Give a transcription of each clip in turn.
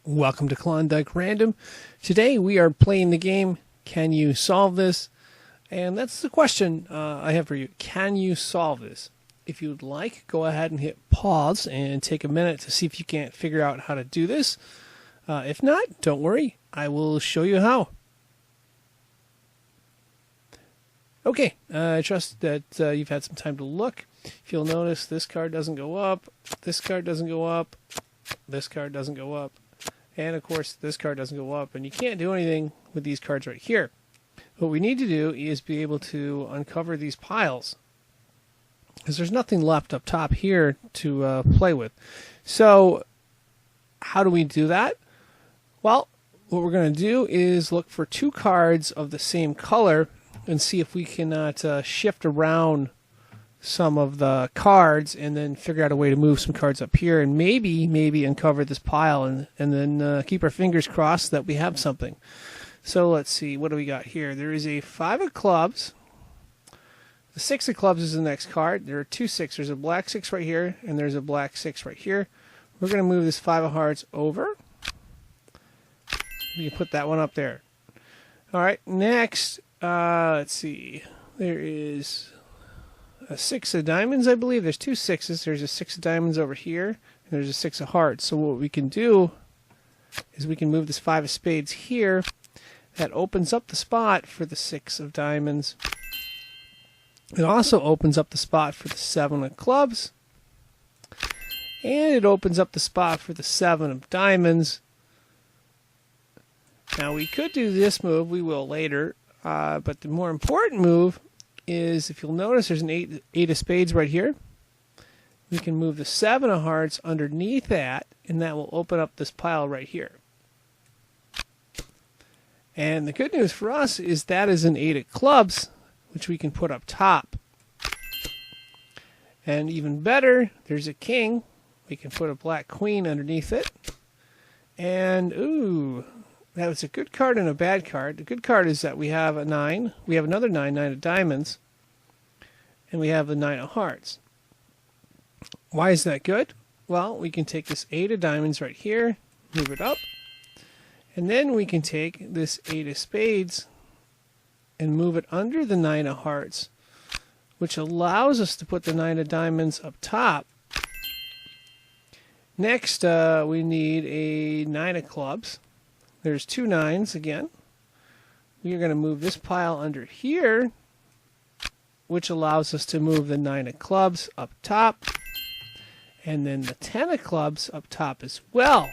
Welcome to Klondike Random. Today we are playing the game, Can You Solve This? And that's the question I have for you. Can you solve this? If you would like, go ahead and hit pause and take a minute to see if you can't figure out how to do this. If not, don't worry. I will show you how. Okay, I trust that you've had some time to look. If you'll notice, this card doesn't go up, this card doesn't go up, this card doesn't go up. And, of course, this card doesn't go up, and you can't do anything with these cards right here. What we need to do is be able to uncover these piles, because there's nothing left up top here to play with. So, how do we do that? Well, what we're going to do is look for two cards of the same color and see if we cannot shift around some of the cards and then figure out a way to move some cards up here and maybe uncover this pile and then keep our fingers crossed that we have something. So let's see, what do we got here? There is a 5 of clubs. The 6 of clubs is the next card. There are two 6s. There's a black 6 right here and there's a black 6 right here. We're going to move this 5 of hearts over. We can put that one up there. Alright, next, let's see. There is a 6 of diamonds, I believe. There's two 6s. There's a 6 of diamonds over here, and there's a 6 of hearts. So what we can do is we can move this 5 of spades here. That opens up the spot for the 6 of diamonds. It also opens up the spot for the 7 of clubs. And it opens up the spot for the 7 of diamonds. Now we could do this move. We will later. But the more important move is, if you'll notice, there's an 8 of spades right here. We can move the 7 of hearts underneath that, and that will open up this pile right here. And the good news for us is that is an 8 of clubs, which we can put up top. And even better, there's a king. We can put a black queen underneath it. And, ooh, that was a good card and a bad card. The good card is that we have a 9. We have another 9 of diamonds. And we have the 9 of hearts. Why is that good? Well, we can take this 8 of diamonds right here, move it up. And then we can take this 8 of spades and move it under the 9 of hearts, which allows us to put the 9 of diamonds up top. Next, we need a 9 of clubs. There's two 9s again. We are going to move this pile under here, which allows us to move the 9 of clubs up top, and then the 10 of clubs up top as well.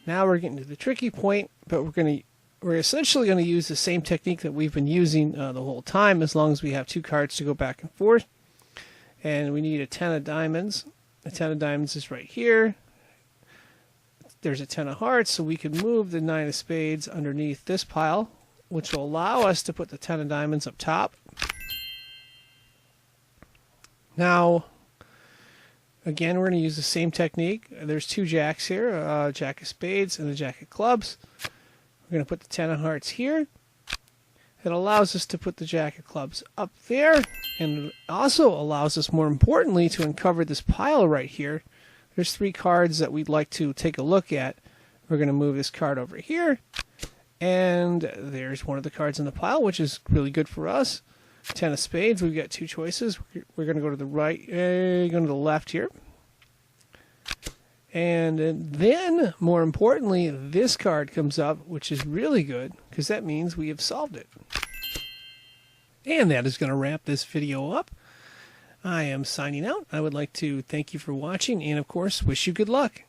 Now we're getting to the tricky point, but we're essentially going to use the same technique that we've been using the whole time, as long as we have two cards to go back and forth. And we need a 10 of diamonds. The 10 of diamonds is right here. There's a 10 of hearts, so we can move the 9 of spades underneath this pile, which will allow us to put the 10 of diamonds up top. Now, again, we're going to use the same technique. There's two jacks here, a jack of spades and a jack of clubs. We're going to put the 10 of hearts here. It allows us to put the jack of clubs up there, and it also allows us, more importantly, to uncover this pile right here. There's three cards that we'd like to take a look at. We're going to move this card over here, and there's one of the cards in the pile, which is really good for us. 10 of spades, we've got two choices. We're going to go to the right, going to the left here. And then, more importantly, this card comes up, which is really good, because that means we have solved it. And that is going to wrap this video up. I am signing out. I would like to thank you for watching and, of course, wish you good luck.